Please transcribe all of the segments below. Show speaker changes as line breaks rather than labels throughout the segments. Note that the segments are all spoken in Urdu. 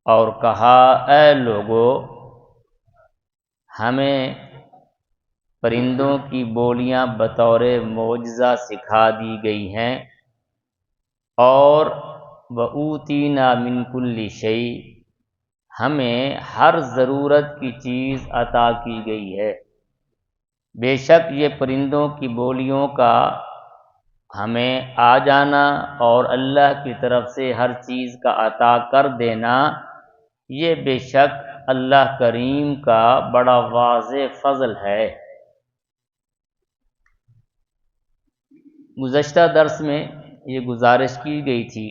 اور کہا اے لوگو، ہمیں پرندوں کی بولیاں بطور معجزہ سکھا دی گئی ہیں، اور وَأُوتِینَا مِن کُلِّ شَیْءٍ، ہمیں ہر ضرورت کی چیز عطا کی گئی ہے۔ بے شک یہ پرندوں کی بولیوں کا ہمیں آ جانا اور اللہ کی طرف سے ہر چیز کا عطا کر دینا، یہ بے شک اللہ کریم کا بڑا واضح فضل ہے۔ گزشتہ درس میں یہ گزارش کی گئی تھی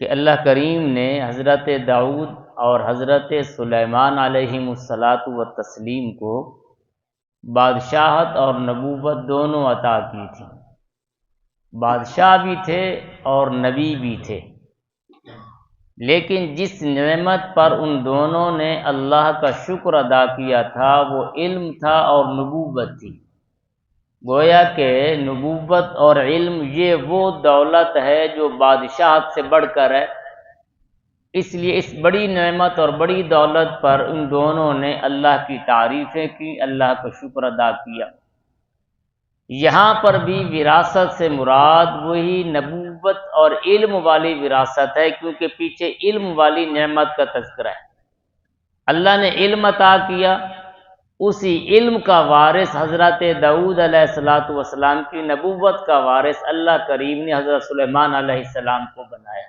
کہ اللہ کریم نے حضرت داؤد اور حضرت سلیمان علیہم الصلاۃ والتسلیم کو بادشاہت اور نبوت دونوں عطا کی تھی۔ بادشاہ بھی تھے اور نبی بھی تھے، لیکن جس نعمت پر ان دونوں نے اللہ کا شکر ادا کیا تھا وہ علم تھا اور نبوت تھی۔ گویا کہ نبوت اور علم یہ وہ دولت ہے جو بادشاہت سے بڑھ کر ہے، اس لیے اس بڑی نعمت اور بڑی دولت پر ان دونوں نے اللہ کی تعریفیں کی، اللہ کا شکر ادا کیا۔ یہاں پر بھی وراثت سے مراد وہی نبوت اور علم والی وراثت ہے، کیونکہ پیچھے علم والی نعمت کا تذکرہ ہے۔ اللہ نے علم عطا کیا، اسی علم کا وارث حضرت داؤد علیہ السلام کی نبوت کا وارث اللہ کریم نے حضرت سلیمان علیہ السلام کو بنایا۔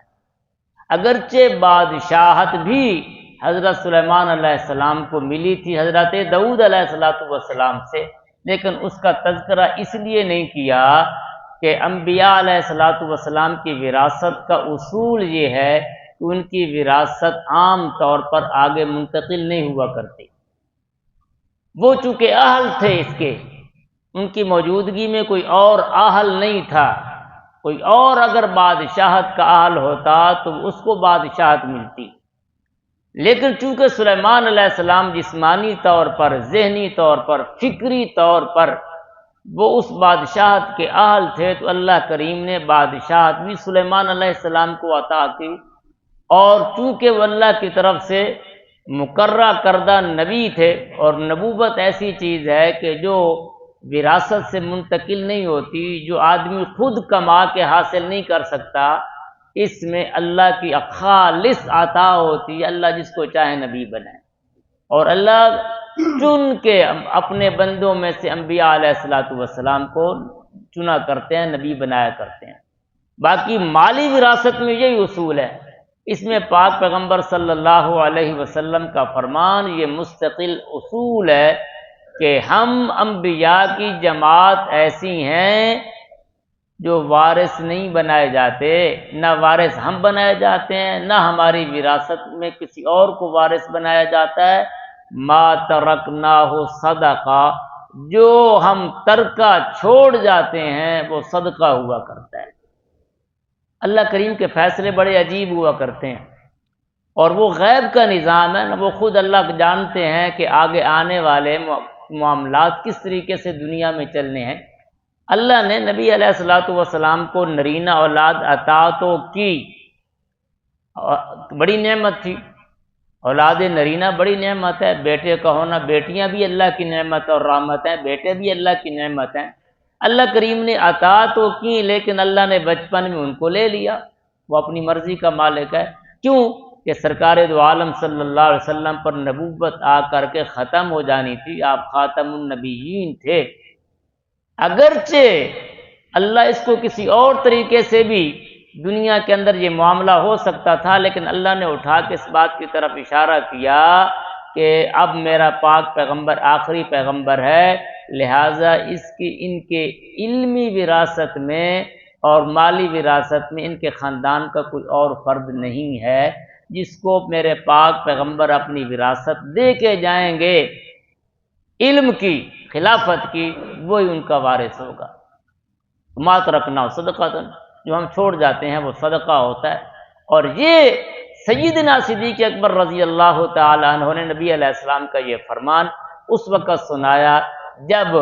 اگرچہ بادشاہت بھی حضرت سلیمان علیہ السلام کو ملی تھی حضرت داؤد علیہ السلام سے، لیکن اس کا تذکرہ اس لیے نہیں کیا کہ انبیاء علیہ السلام کی وراثت کا اصول یہ ہے کہ ان کی وراثت عام طور پر آگے منتقل نہیں ہوا کرتی۔ وہ چونکہ اہل تھے اس کے، ان کی موجودگی میں کوئی اور اہل نہیں تھا، کوئی اور اگر بادشاہت کا اہل ہوتا تو اس کو بادشاہت ملتی، لیکن چونکہ سلیمان علیہ السلام جسمانی طور پر، ذہنی طور پر، فکری طور پر وہ اس بادشاہت کے اہل تھے، تو اللہ کریم نے بادشاہت بھی سلیمان علیہ السلام کو عطا کی، اور چونکہ وہ اللہ کی طرف سے مقررہ کردہ نبی تھے، اور نبوت ایسی چیز ہے کہ جو وراثت سے منتقل نہیں ہوتی، جو آدمی خود کما کے حاصل نہیں کر سکتا، اس میں اللہ کی خالص عطا ہوتی ہے، اللہ جس کو چاہے نبی بنائے، اور اللہ چن کے اپنے بندوں میں سے انبیاء علیہ السلام کو چنا کرتے ہیں، نبی بنایا کرتے ہیں۔ باقی مالی وراثت میں یہی اصول ہے، اس میں پاک پیغمبر صلی اللہ علیہ وسلم کا فرمان یہ مستقل اصول ہے کہ ہم انبیاء کی جماعت ایسی ہیں جو وارث نہیں بنائے جاتے، نہ وارث ہم بنائے جاتے ہیں، نہ ہماری وراثت میں کسی اور کو وارث بنایا جاتا ہے۔ ما ترکناہ صدقہ، جو ہم ترکہ چھوڑ جاتے ہیں وہ صدقہ ہوا کرتا ہے۔ اللہ کریم کے فیصلے بڑے عجیب ہوا کرتے ہیں، اور وہ غیب کا نظام ہے نا، وہ خود اللہ جانتے ہیں کہ آگے آنے والے معاملات کس طریقے سے دنیا میں چلنے ہیں۔ اللہ نے نبی علیہ السلام کو نرینہ اولاد عطا تو کی، بڑی نعمت تھی، اولاد نرینہ بڑی نعمت ہے، بیٹے کا ہونا، بیٹیاں بھی اللہ کی نعمت اور رحمت ہیں، بیٹے بھی اللہ کی نعمت ہیں۔ اللہ کریم نے عطا تو کی، لیکن اللہ نے بچپن میں ان کو لے لیا، وہ اپنی مرضی کا مالک ہے۔ کیوں کہ سرکار دو عالم صلی اللہ علیہ وسلم پر نبوت آ کر کے ختم ہو جانی تھی، آپ خاتم النبیین تھے۔ اگرچہ اللہ اس کو کسی اور طریقے سے بھی دنیا کے اندر یہ معاملہ ہو سکتا تھا، لیکن اللہ نے اٹھا کے اس بات کی طرف اشارہ کیا کہ اب میرا پاک پیغمبر آخری پیغمبر ہے، لہٰذا ان کے علمی وراثت میں اور مالی وراثت میں ان کے خاندان کا کوئی اور فرد نہیں ہے جس کو میرے پاک پیغمبر اپنی وراثت دے کے جائیں گے، علم کی، خلافت کی، وہی ان کا وارث ہوگا۔ ما ترکنا صدقہ، جو ہم چھوڑ جاتے ہیں وہ صدقہ ہوتا ہے۔ اور یہ سیدنا صدیق اکبر رضی اللہ تعالی عنہ نے نبی علیہ السلام کا یہ فرمان اس وقت سنایا جب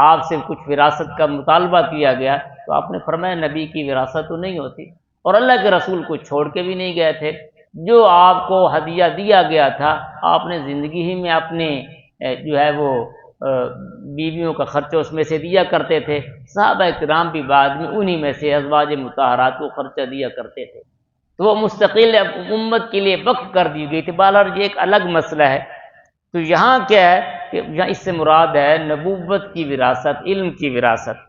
آپ سے کچھ وراثت کا مطالبہ کیا گیا، تو آپ نے فرمایا نبی کی وراثت تو نہیں ہوتی، اور اللہ کے رسول کو چھوڑ کے بھی نہیں گئے تھے۔ جو آپ کو ہدیہ دیا گیا تھا آپ نے زندگی ہی میں اپنے جو ہے وہ بیویوں کا خرچہ اس میں سے دیا کرتے تھے۔ صحابہ کرام بھی بعد میں انہی میں سے ازواج مطہرات کو خرچہ دیا کرتے تھے، تو وہ مستقل امت کے لیے وقف کر دی گئی تھی۔ بہرحال یہ ایک الگ مسئلہ ہے۔ تو یہاں کیا ہے کہ یہاں اس سے مراد ہے نبوت کی وراثت، علم کی وراثت۔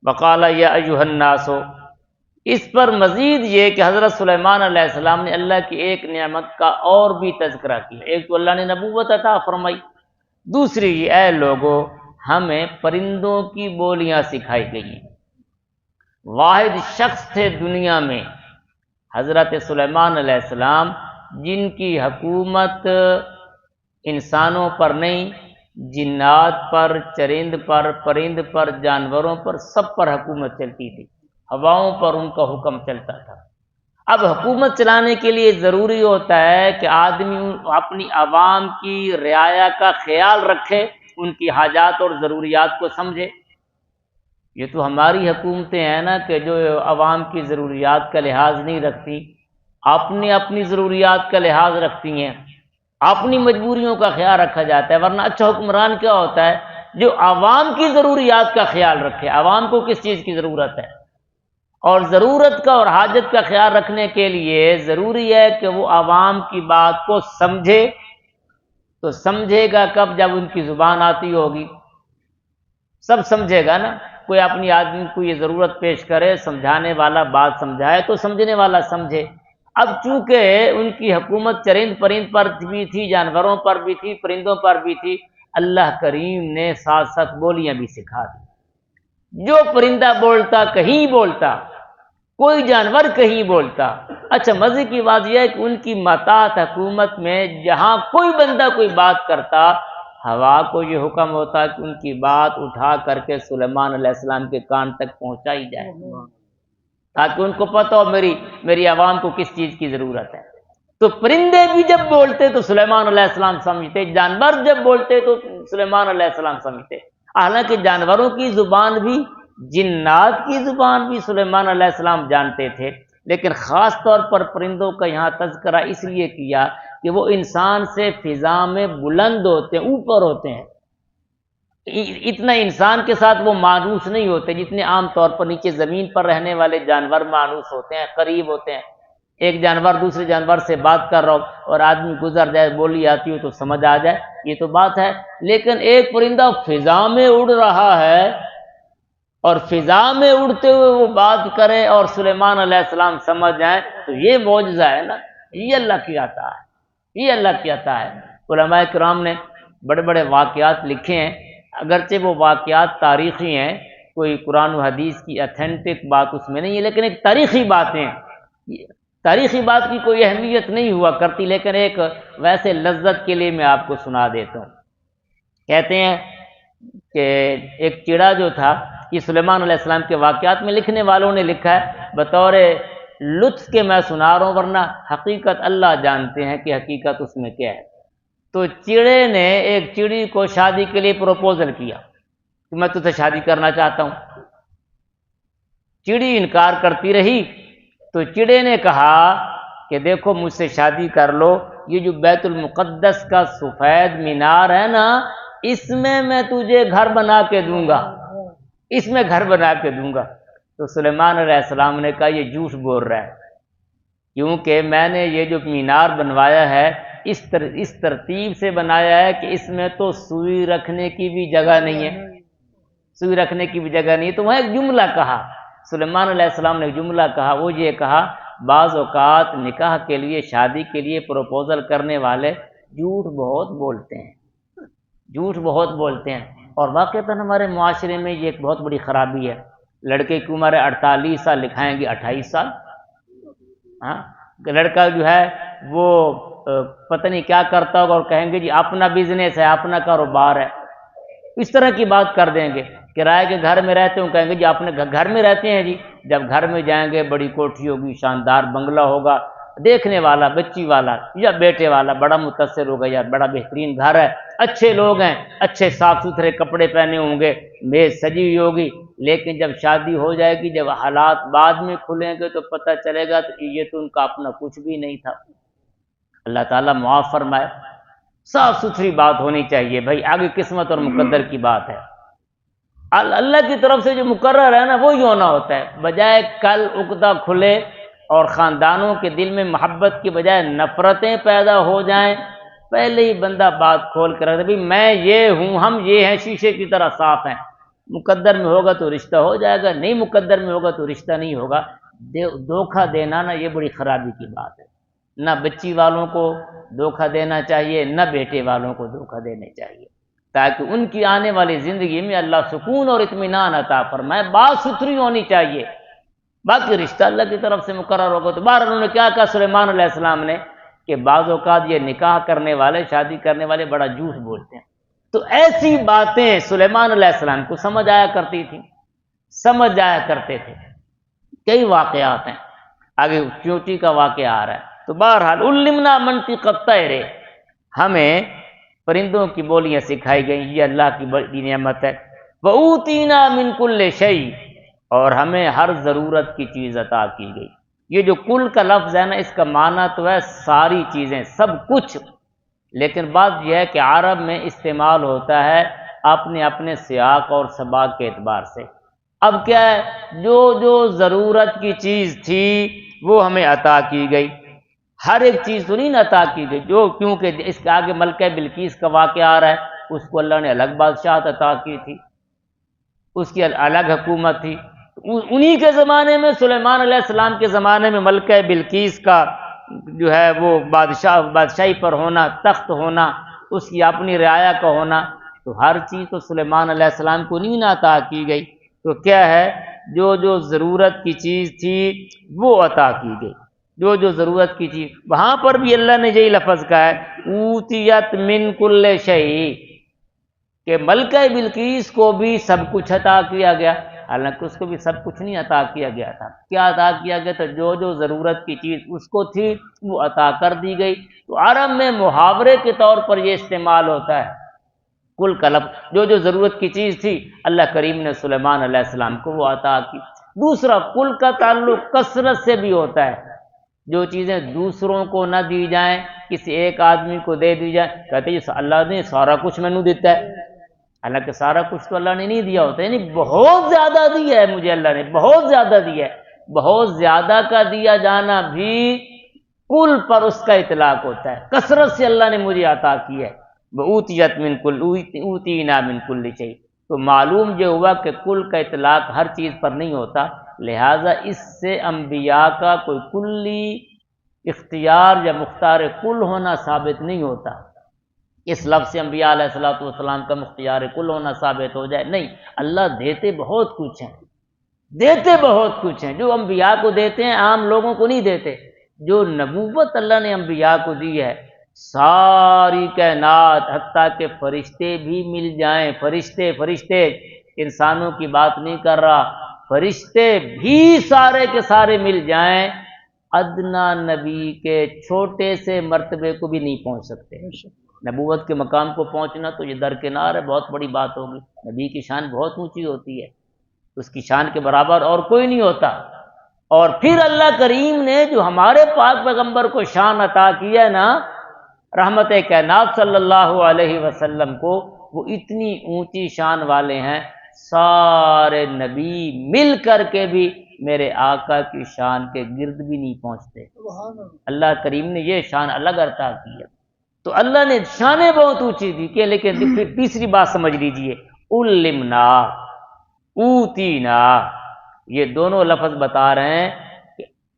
وقال یا ایھا الناس، اس پر مزید یہ کہ حضرت سلیمان علیہ السلام نے اللہ کی ایک نعمت کا اور بھی تذکرہ کیا۔ ایک تو اللہ نے نبوت عطا فرمائی، دوسری یہ اے لوگوں ہمیں پرندوں کی بولیاں سکھائی گئی۔ واحد شخص تھے دنیا میں حضرت سلیمان علیہ السلام جن کی حکومت انسانوں پر نہیں، جنات پر، چرند پر، پرند پر، جانوروں پر، سب پر حکومت چلتی تھی، ہواؤں پر ان کا حکم چلتا تھا۔ اب حکومت چلانے کے لیے ضروری ہوتا ہے کہ آدمی اپنی عوام کی رعایا کا خیال رکھے، ان کی حاجات اور ضروریات کو سمجھے۔ یہ تو ہماری حکومتیں ہیں نا کہ جو عوام کی ضروریات کا لحاظ نہیں رکھتی، اپنی ضروریات کا لحاظ رکھتی ہیں، اپنی مجبوریوں کا خیال رکھا جاتا ہے۔ ورنہ اچھا حکمران کیا ہوتا ہے؟ جو عوام کی ضروریات کا خیال رکھے۔ عوام کو کس چیز کی ضرورت ہے؟ اور ضرورت کا اور حاجت کا خیال رکھنے کے لیے ضروری ہے کہ وہ عوام کی بات کو سمجھے۔ تو سمجھے گا کب؟ جب ان کی زبان آتی ہوگی، سب سمجھے گا نا۔ کوئی اپنی آدمی کو یہ ضرورت پیش کرے، سمجھانے والا بات سمجھائے تو سمجھنے والا سمجھے۔ اب چونکہ ان کی حکومت چرند پرند پر بھی تھی، جانوروں پر بھی تھی، پرندوں پر بھی تھی، اللہ کریم نے ساتھ ساتھ بولیاں بھی سکھا دی۔ جو پرندہ بولتا کہیں بولتا، کوئی جانور کہیں بولتا۔ اچھا مزے کی بات یہ ہے کہ ان کی ماتحت حکومت میں جہاں کوئی بندہ کوئی بات کرتا، ہوا کو یہ حکم ہوتا کہ ان کی بات اٹھا کر کے سلیمان علیہ السلام کے کان تک پہنچائی جائے، تاکہ ان کو پتہ ہو میری عوام کو کس چیز کی ضرورت ہے۔ تو پرندے بھی جب بولتے تو سلیمان علیہ السلام سمجھتے، جانور جب بولتے تو سلیمان علیہ السلام سمجھتے۔ حالانکہ جانوروں کی زبان بھی، جنات کی زبان بھی سلیمان علیہ السلام جانتے تھے، لیکن خاص طور پر پرندوں کا یہاں تذکرہ اس لیے کیا کہ وہ انسان سے فضا میں بلند ہوتے ہیں، اوپر ہوتے ہیں۔ اتنا انسان کے ساتھ وہ مانوس نہیں ہوتے جتنے عام طور پر نیچے زمین پر رہنے والے جانور مانوس ہوتے ہیں، قریب ہوتے ہیں۔ ایک جانور دوسرے جانور سے بات کر رہا ہو اور آدمی گزر جائے، بولی آتی ہو تو سمجھ آ جائے، یہ تو بات ہے۔ لیکن ایک پرندہ فضا میں اڑ رہا ہے اور فضا میں اڑتے ہوئے وہ بات کرے اور سلیمان علیہ السلام سمجھ جائیں، تو یہ معجزہ ہے نا، یہ اللہ کی عطا ہے، یہ اللہ کی عطا ہے۔ علماء کرام نے بڑے بڑے واقعات لکھے ہیں، اگرچہ وہ واقعات تاریخی ہیں، کوئی قرآن و حدیث کی اتھینٹک بات اس میں نہیں ہے، لیکن ایک تاریخی باتیں ہیں۔ تاریخی بات کی کوئی اہمیت نہیں ہوا کرتی، لیکن ایک ویسے لذت کے لیے میں آپ کو سنا دیتا ہوں۔ کہتے ہیں کہ ایک چڑا جو تھا، یہ سلیمان علیہ السلام کے واقعات میں لکھنے والوں نے لکھا ہے، بطور لطف کے میں سنا رہا ہوں، ورنہ حقیقت اللہ جانتے ہیں کہ حقیقت اس میں کیا ہے۔ تو چڑے نے ایک چڑی کو شادی کے لیے پروپوزل کیا کہ میں تجھ سے شادی کرنا چاہتا ہوں۔ چڑی انکار کرتی رہی، تو چڑے نے کہا کہ دیکھو مجھ سے شادی کر لو، یہ جو بیت المقدس کا سفید مینار ہے نا، اس میں تجھے گھر بنا کے دوں گا، اس میں گھر بنا کے دوں گا۔ تو سلیمان علیہ السلام نے کہا یہ جھوٹ بول رہا ہے، کیونکہ میں نے یہ جو مینار بنوایا ہے اس ترتیب سے بنایا ہے کہ اس میں تو سوئی رکھنے کی بھی جگہ نہیں ہے، سوئی رکھنے کی بھی جگہ نہیں ہے۔ تو وہاں ایک جملہ کہا، سلیمان علیہ السلام نے ایک جملہ کہا، وہ یہ کہا بعض اوقات نکاح کے لیے، شادی کے لیے پروپوزل کرنے والے جھوٹ بہت بولتے ہیں، جھوٹ بہت بولتے ہیں۔ اور واقعتاً ہمارے معاشرے میں یہ ایک بہت بڑی خرابی ہے۔ لڑکے کی عمر 48 سال، لکھائیں گے 28 سال۔ ہاں، لڑکا جو ہے وہ پتہ نہیں کیا کرتا ہوگا اور کہیں گے جی اپنا بزنس ہے، اپنا کاروبار ہے، اس طرح کی بات کر دیں گے۔ کرائے کے گھر میں رہتے ہوں، کہیں گے جی اپنے گھر میں رہتے ہیں جی۔ جب گھر میں جائیں گے بڑی کوٹھی ہوگی، شاندار بنگلہ ہوگا، دیکھنے والا بچی والا یا بیٹے والا بڑا متاثر ہوگا، یار بڑا بہترین گھر ہے، اچھے لوگ ہیں، اچھے صاف ستھرے کپڑے پہنے ہوں گے، میز سجی ہوئی ہوگی، لیکن جب شادی ہو جائے گی، جب حالات بعد میں کھلیں گے تو پتہ چلے گا کہ یہ تو ان کا اپنا کچھ بھی نہیں تھا۔ اللہ تعالیٰ معاف فرمائے۔ صاف ستھری بات ہونی چاہیے بھائی، آگے قسمت اور مقدر کی بات ہے، اللہ کی طرف سے جو مقرر ہے نا وہی ہونا ہوتا ہے، بجائے کل عقدہ کھلے اور خاندانوں کے دل میں محبت کی بجائے نفرتیں پیدا ہو جائیں، پہلے ہی بندہ بات کھول کر رکھے، میں یہ ہوں، ہم یہ ہیں، شیشے کی طرح صاف ہیں، مقدر میں ہوگا تو رشتہ ہو جائے گا، نہیں مقدر میں ہوگا تو رشتہ نہیں ہوگا۔ دھوکہ دینا نا یہ بڑی خرابی کی بات ہے، نہ بچی والوں کو دھوکہ دینا چاہیے، نہ بیٹے والوں کو دھوکہ دینے چاہیے، تاکہ ان کی آنے والی زندگی میں اللہ سکون اور اطمینان عطا فرمائے۔ بات ستھری ہونی چاہیے، باقی رشتہ اللہ کی طرف سے مقرر ہوگا۔ تو بہرحال انہوں نے کیا کہا سلیمان علیہ السلام نے کہ بعض اوقات یہ نکاح کرنے والے، شادی کرنے والے بڑا جھوٹ بولتے ہیں، تو ایسی باتیں سلیمان علیہ السلام کو سمجھ آیا کرتی تھی، سمجھ آیا کرتے تھے۔ کئی واقعات ہیں، آگے چونٹی کا واقعہ آ رہا ہے۔ تو بہرحال علمنا منطق الطیر، ہمیں پرندوں کی بولیاں سکھائی گئیں، یہ اللہ کی بڑی نعمت ہے۔ وَأُوتِينَا مِن كُلِّ شَيْءٍ، اور ہمیں ہر ضرورت کی چیز عطا کی گئی۔ یہ جو کل کا لفظ ہے نا، اس کا معنی تو ہے ساری چیزیں، سب کچھ، لیکن بات یہ ہے کہ عرب میں استعمال ہوتا ہے اپنے اپنے سیاق اور سباق کے اعتبار سے۔ اب کیا ہے، جو جو ضرورت کی چیز تھی وہ ہمیں عطا کی گئی، ہر ایک چیز تو نہیں نا عطا کی گئی، جو کیونکہ اس کے آگے ملکہ بلقیس کا واقعہ آ رہا ہے، اس کو اللہ نے الگ بادشاہت عطا کی تھی، اس کی الگ حکومت تھی۔ انہی کے زمانے میں، سلیمان علیہ السلام کے زمانے میں ملکہ بلقیس کا جو ہے وہ بادشاہی پر ہونا، تخت ہونا، اس کی اپنی رعایا کا ہونا، تو ہر چیز تو سلیمان علیہ السلام کو نہیں عطا کی گئی۔ تو کیا ہے، جو جو ضرورت کی چیز تھی وہ عطا کی گئی، جو جو ضرورت کی چیز۔ وہاں پر بھی اللہ نے یہی لفظ کہا ہے اوتیت من کل شیء، کہ ملکہ بلقیس کو بھی سب کچھ عطا کیا گیا، حالانکہ اس کو بھی سب کچھ نہیں عطا کیا گیا تھا۔ کیا عطا کیا گیا تھا؟ جو جو ضرورت کی چیز اس کو تھی وہ عطا کر دی گئی۔ تو عرب میں محاورے کے طور پر یہ استعمال ہوتا ہے کل کا لفظ، جو جو ضرورت کی چیز تھی اللہ کریم نے سلیمان علیہ السلام کو وہ عطا کی۔ دوسرا، کل کا تعلق کثرت سے بھی ہوتا ہے، جو چیزیں دوسروں کو نہ دی جائیں، کسی ایک آدمی کو دے دی جائے، کہتے ہیں اللہ نے سارا کچھ میں نے دیتا ہے، حالانکہ سارا کچھ تو اللہ نے نہیں دیا ہوتا، یعنی بہت زیادہ دیا ہے مجھے اللہ نے، بہت زیادہ دیا ہے۔ بہت زیادہ کا دیا جانا بھی کل پر اس کا اطلاق ہوتا ہے، کثرت سے اللہ نے مجھے عطا کی ہے۔ وَأُوتِيَتْ مِن كُلِّ أُوتِينَا مِن كُلِّ شَيْءٍ، تو معلوم یہ ہوا کہ کل کا اطلاق ہر چیز پر نہیں ہوتا، لہٰذا اس سے انبیاء کا کوئی کلی اختیار یا مختار کل ہونا ثابت نہیں ہوتا۔ اس لفظ سے انبیاء علیہ السلام کا مختار کل ہونا ثابت ہو جائے، نہیں، اللہ دیتے بہت کچھ ہیں، دیتے بہت کچھ ہیں، جو انبیاء کو دیتے ہیں عام لوگوں کو نہیں دیتے۔ جو نبوت اللہ نے انبیاء کو دی ہے، ساری کائنات حتیٰ کہ فرشتے بھی مل جائیں، فرشتے انسانوں کی بات نہیں کر رہا، فرشتے بھی سارے کے سارے مل جائیں، ادنا نبی کے چھوٹے سے مرتبے کو بھی نہیں پہنچ سکتے۔ نبوت کے مقام کو پہنچنا تو یہ درکنار ہے، بہت بڑی بات ہوگی، نبی کی شان بہت اونچی ہوتی ہے، اس کی شان کے برابر اور کوئی نہیں ہوتا۔ اور پھر اللہ کریم نے جو ہمارے پاک پیغمبر کو شان عطا کیا ہے نا، رحمت کائنات صلی اللہ علیہ وسلم کو، وہ اتنی اونچی شان والے ہیں، سارے نبی مل کر کے بھی میرے آقا کی شان کے گرد بھی نہیں پہنچتے۔ اللہ کریم نے یہ شان الگ عطا کی ہے۔ تو اللہ نے شانیں بہت اونچی دی کہ، لیکن پھر تیسری بات سمجھ لیجئے، علمنا، اوتینا، یہ دونوں لفظ بتا رہے ہیں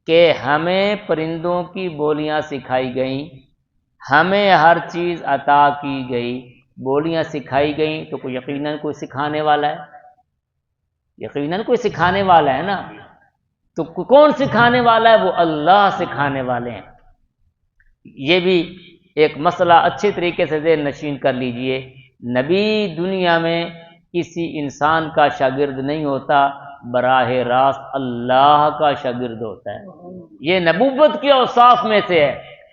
کہ ہمیں پرندوں کی بولیاں سکھائی گئیں، ہمیں ہر چیز عطا کی گئی۔ بولیاں سکھائی گئیں تو کوئی یقیناً کوئی سکھانے والا ہے، یقیناً کوئی سکھانے والا ہے نا، تو کون سکھانے والا ہے؟ وہ اللہ سکھانے والے ہیں۔ یہ بھی ایک مسئلہ اچھے طریقے سے ذہن نشین کر لیجئے، نبی دنیا میں کسی انسان کا شاگرد نہیں ہوتا، براہ راست اللہ کا شاگرد ہوتا ہے۔ یہ نبوت کے اوصاف میں سے ہے۔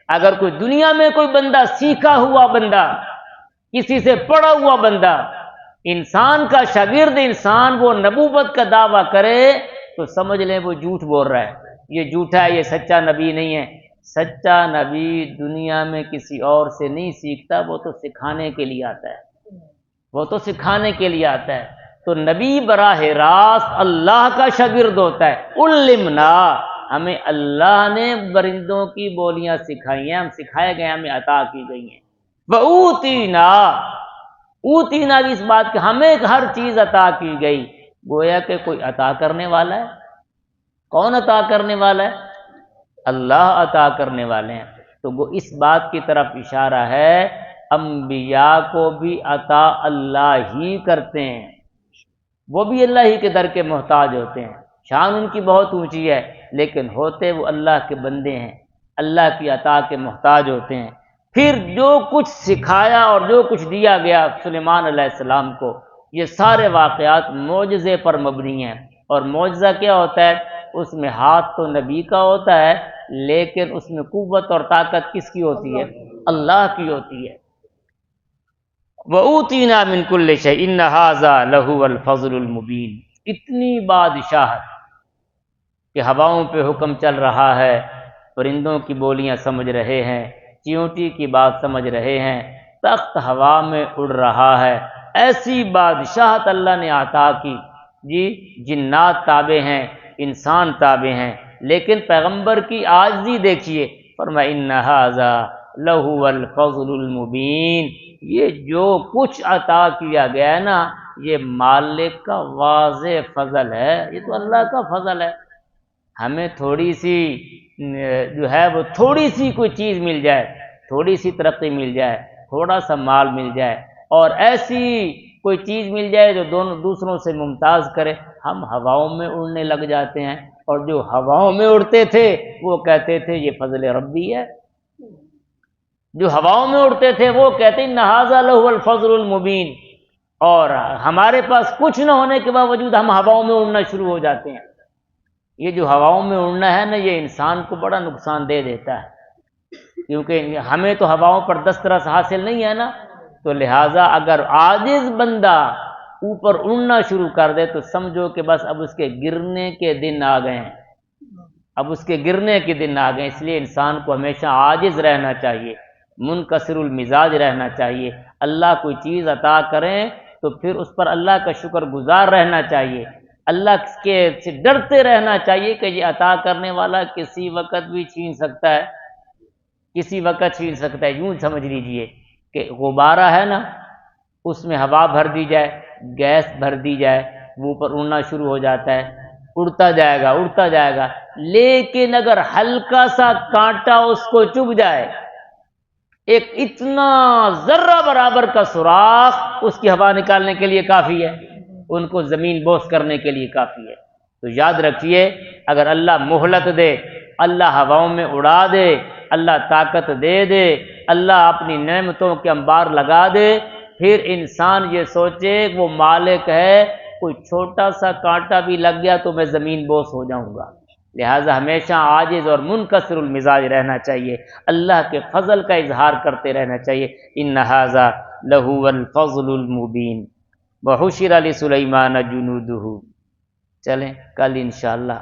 اگر کوئی دنیا میں کوئی بندہ، سیکھا ہوا بندہ کسی سے پڑھا ہوا بندہ، انسان کا شاگرد انسان وہ نبوت کا دعویٰ کرے تو سمجھ لیں وہ جھوٹ بول رہا ہے، یہ جھوٹا ہے، یہ سچا نبی نہیں ہے۔ سچا نبی دنیا میں کسی اور سے نہیں سیکھتا، وہ تو سکھانے کے لیے آتا ہے، وہ تو سکھانے کے لیے آتا ہے۔ تو نبی براہ راست اللہ کا شاگرد ہوتا ہے۔ علمنا، ہمیں اللہ نے پرندوں کی بولیاں سکھائی ہیں، ہم سکھائے گئے، ہمیں عطا کی گئی ہیں۔ وَأُوتِينَا، اوتینا بھی اس بات کہ ہمیں ہر چیز عطا کی گئی، گویا کہ کوئی عطا کرنے والا ہے۔ کون عطا کرنے والا ہے؟ اللہ عطا کرنے والے ہیں۔ تو وہ اس بات کی طرف اشارہ ہے انبیاء کو بھی عطا اللہ ہی کرتے ہیں، وہ بھی اللہ ہی کے در کے محتاج ہوتے ہیں، شان ان کی بہت اونچی ہے، لیکن ہوتے وہ اللہ کے بندے ہیں، اللہ کی عطا کے محتاج ہوتے ہیں۔ پھر جو کچھ سکھایا اور جو کچھ دیا گیا سلیمان علیہ السلام کو، یہ سارے واقعات معجزے پر مبنی ہیں۔ اور معجزہ کیا ہوتا ہے؟ اس میں ہاتھ تو نبی کا ہوتا ہے، لیکن اس میں قوت اور طاقت کس کی ہوتی ہے؟ اللہ کی ہوتی ہے۔ وَأُوتِينَا مِن كُلِّ شَيْءٍ إِنَّ هَٰذَا لَهُوَ الْفَضْلُ الْمُبِينُ۔ اتنی بادشاہت کہ ہواؤں پہ حکم چل رہا ہے، پرندوں کی بولیاں سمجھ رہے ہیں، چیونٹی کی بات سمجھ رہے ہیں، تخت ہوا میں اڑ رہا ہے، ایسی بادشاہت اللہ نے عطا کی۔ جی جنات تابع ہیں، انسان تابع ہیں، لیکن پیغمبر کی عاجزی دیکھیے، فرمایا ان ھذا لہو الفضل المبین، یہ جو کچھ عطا کیا گیا ہے نا، یہ مالک کا واضح فضل ہے، یہ تو اللہ کا فضل ہے۔ ہمیں تھوڑی سی جو ہے وہ تھوڑی سی کوئی چیز مل جائے، تھوڑی سی ترقی مل جائے، تھوڑا سا مال مل جائے، اور ایسی کوئی چیز مل جائے جو دوسروں سے ممتاز کرے، ہم ہواؤں میں اڑنے لگ جاتے ہیں، اور جو ہواؤں میں اڑتے تھے وہ کہتے تھے یہ فضل ربی ہے۔ جو ہواؤں میں اڑتے تھے وہ کہتے ان ھذا لہو الفضل المبین، اور ہمارے پاس کچھ نہ ہونے کے باوجود ہم ہواؤں میں اڑنا شروع ہو جاتے ہیں۔ یہ جو ہواؤں میں اڑنا ہے نا، یہ انسان کو بڑا نقصان دے دیتا ہے، کیونکہ ہمیں تو ہواؤں پر دسترس حاصل نہیں ہے نا، تو لہٰذا اگر عاجز بندہ اوپر اڑنا شروع کر دے تو سمجھو کہ بس اب اس کے گرنے کے دن آ گئے ہیں، اب اس کے گرنے کے دن آ گئے۔ اس لیے انسان کو ہمیشہ عاجز رہنا چاہیے، منکسر المزاج رہنا چاہیے۔ اللہ کوئی چیز عطا کریں تو پھر اس پر اللہ کا شکر گزار رہنا چاہیے، اللہ کے سے ڈرتے رہنا چاہیے کہ یہ عطا کرنے والا کسی وقت بھی چھین سکتا ہے، کسی وقت چھین سکتا ہے۔ یوں سمجھ لیجئے کہ غبارہ ہے نا، اس میں ہوا بھر دی جائے، گیس بھر دی جائے، وہ اوپر اڑنا شروع ہو جاتا ہے، اڑتا جائے گا اڑتا جائے گا، لیکن اگر ہلکا سا کانٹا اس کو چبھ جائے، ایک اتنا ذرہ برابر کا سوراخ اس کی ہوا نکالنے کے لیے کافی ہے، ان کو زمین بوس کرنے کے لیے کافی ہے۔ تو یاد رکھیے، اگر اللہ مہلت دے، اللہ ہواؤں میں اڑا دے، اللہ طاقت دے دے، اللہ اپنی نعمتوں کے انبار لگا دے، پھر انسان یہ سوچے وہ مالک ہے، کوئی چھوٹا سا کانٹا بھی لگ گیا تو میں زمین بوس ہو جاؤں گا۔ لہٰذا ہمیشہ عاجز اور منکسر المزاج رہنا چاہیے، اللہ کے فضل کا اظہار کرتے رہنا چاہیے۔ ان ھذا لہو الفضل المبین وحشر لسلیمان جنودہ۔ چلیں کل انشاءاللہ